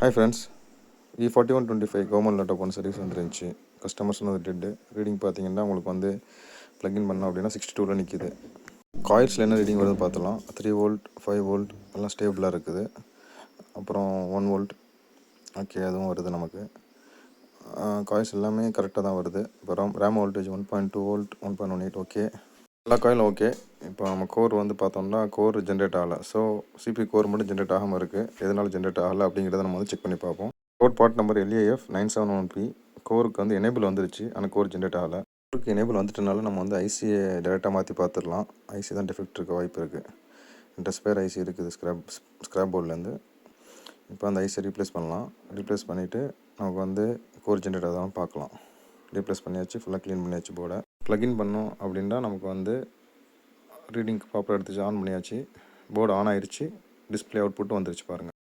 Hi friends, E4125 government laptop ஒன்று service வந்துருந்துச்சு. Customers வந்து டெட்டு ரீடிங் பார்த்தீங்கன்னா உங்களுக்கு வந்து ப்ளக்இன் பண்ணோம் அப்படின்னா 62ல் நிற்கிது. காயில்ஸில் என்ன ரீடிங் வருதுன்னு பார்த்துலாம். 3 வோல்ட் 5 வோல்ட் எல்லாம் ஸ்டேபிளாக இருக்குது. அப்புறம் 1 வோல்ட் ஓகே அதுவும் வருது நமக்கு. காயில்ஸ் எல்லாமே கரெக்டாக தான் வருது. இப்போ ரேம் வோல்டேஜ் 1.2 வோல்ட் 1.18 ஓகே. எல்லா காயிலும் ஓகே. இப்போ நம்ம கோர் வந்து பார்த்தோம்னா கோர் ஜென்ரேட் ஆகலை. ஸோ சிபி கோர் மட்டும் ஜென்ரேட் ஆகாமல் இருக்குது. எதனால் ஜென்ரேட் ஆகலை அப்படிங்கிறத நம்ம வந்து செக் பண்ணி பார்ப்போம். Core part number LAF971P. கோருக்கு வந்து எனேபிள் வந்துருச்சு, ஆனால் கோர் ஜென்ரேட் ஆகலை. கோருக்கு எனேபிள் வந்துட்டனால நம்ம வந்து ஐசியை டேரெக்டாக மாற்றி பார்த்துடலாம். ஐசி தான் டிஃபெக்ட் இருக்க வாய்ப்பு இருக்குது. ஸ்பேர் ஐசி இருக்குது ஸ்க்ராப் போர்ட்லேருந்து. இப்போ அந்த ஐசியை ரீப்ளேஸ் பண்ணலாம். ரீப்ளேஸ் பண்ணிவிட்டு நமக்கு வந்து கோர் ஜென்ரேட் ஆகாமல் பார்க்கலாம். ரீப்ளேஸ் பண்ணியாச்சு, ஃபுல்லாக க்ளீன் பண்ணியாச்சு போர்டை. ப்ளக்இன் பண்ணோம் அப்படின்னா நமக்கு வந்து ரீடிங் ப்ராப்பராக எடுத்துச்சு, ஆன் பண்ணியாச்சு, போர்டு ஆன் ஆயிடுச்சு, டிஸ்பிளே அவுட்புட்டும் வந்துருச்சு பாருங்கள்.